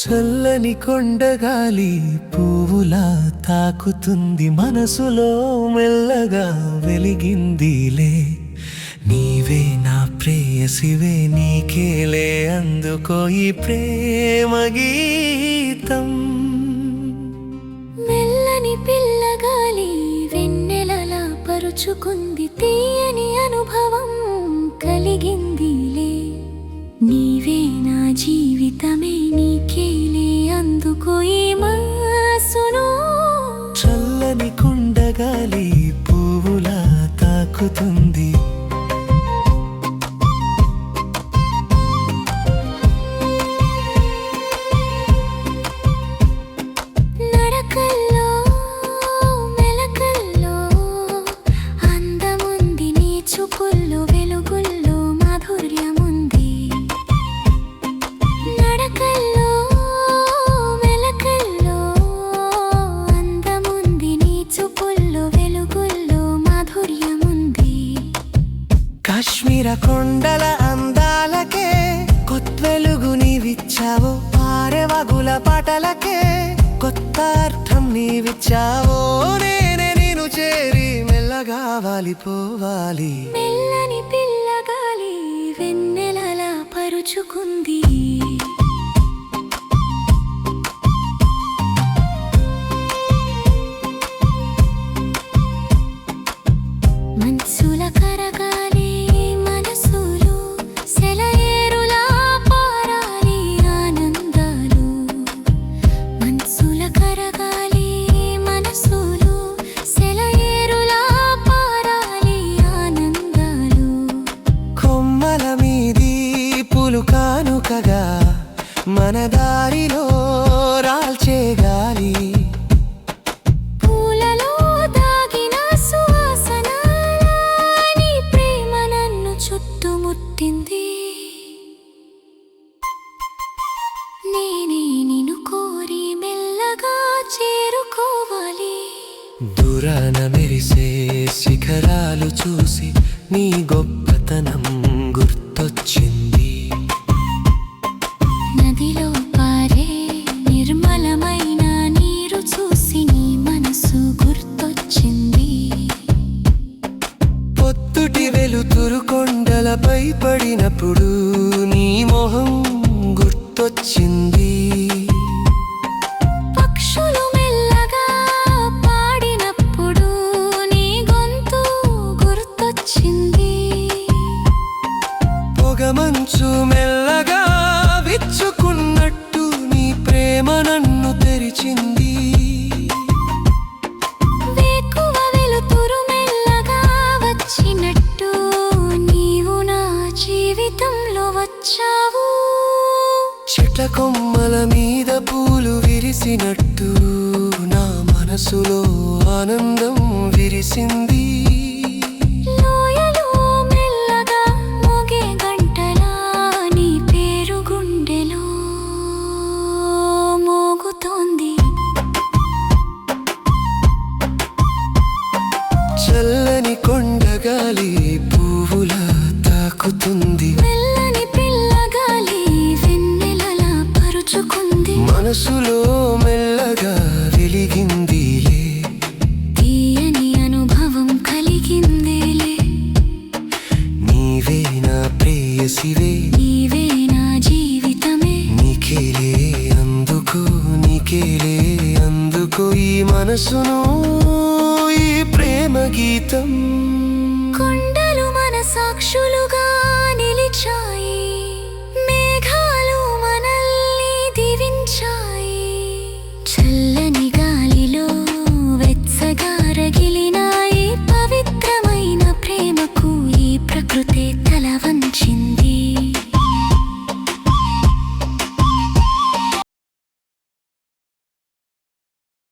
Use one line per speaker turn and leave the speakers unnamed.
చల్లని కొండగాలి పువ్వులా తాకుతుంది, మనసులో మెల్లగా వెలిగిందిలే. నీవే నా ప్రేయసివే, నీకేలే అందుకో ఈ ప్రేమ గీతం.
మెల్లని పిల్లగాలి వెన్నెలలా పరుచుకుంది, తీయని అనుభవం కలిగిందిలే. నీవే నా జీవితమే, నీకేలే అందుకో ఈ మనసును.
చల్లని కొండగాలి పువ్వులా తాకుతుంది,
నడకల్లో మెలకల్లో అందముంది, నీ చూపుల్లో వెలుగుల్లో మాధుర్యముంది. నడకల్లో మెలకల్లో అందముంది, నీ చూపుల్లో వెలుగుల్లో మాధుర్యముంది.
కాశ్మీర కొండల అందాలకే కొత్త వెలుగు నీవిచ్చావో, పారెవగుల పాటలకే కొత్త అర్థం నీవిచ్చావో. నేనే నిన్ను చేరి మెల్లగా వాలిపోవాలి.
మెల్లని పిల్లగాలి వెన్నెలలా పరుచుకుంది, మనసుల కరగాలి మనసులు, సెలయేరులా పారాలి ఆనందాలు. మనసుల కరగాలి మనసులు, సెలయేరులా పారాలి ఆనందాలు.
కొమ్మల మీది పులు కానుకగా మన దారిలో రాల్చే గాలి,
పూలలో దాగిన సువాసన, నీ ప్రేమ నన్ను చుట్టుముట్టింది. నేనే నిన్ను కోరి మెల్లగా చేరుకోవాలి.
దూరాన మెరిసే శిఖరాలు చూసి నీ గొప్పతనం గుర్తొచ్చింది.
నదిలో పారే నిర్మలమైన నీరు చూసి నీ మనసు గుర్తొచ్చింది.
పొద్దుటి వెలుతురు కొండలపై పడినప్పుడు నీ మొహం గుర్తొచ్చింది.
పక్షులు మెల్లగా పాడినప్పుడు నీ గొంతు గుర్తొచ్చింది.
పొగమంచు మెల్లగా విచ్చుకున్నట్టు నీ ప్రేమ నన్ను తెరిచింది.
వేకువ వెలుతురు మెల్లగా వచ్చినట్టు నీవు నా జీవితంలో వచ్చావు.
చెట్ల కొమ్మల మీద పూలు విరిసినట్టు నా మనసులో ఆనందం విరిసింది.
లోయలో మెల్లగా మోగే గంటలా నీ పేరు గుండెలో మోగుతోంది.
చల్లని కొండగాలి పువ్వులా తాకుతుంది,
మెల్లని పిల్లగాలి వెన్నెలలా పరుచుకుంది.
మనసులో మెల్లగా వెలిగిందిలే.
తీయని అనుభవం కలిగిందేలే.
నీవే నా ప్రేయసివే,
నీవే నా జీవితమే,
నీకేలే అందుకో, నీకేలే అందుకో ఈ మనసును, ఈ ప్రేమ గీతం.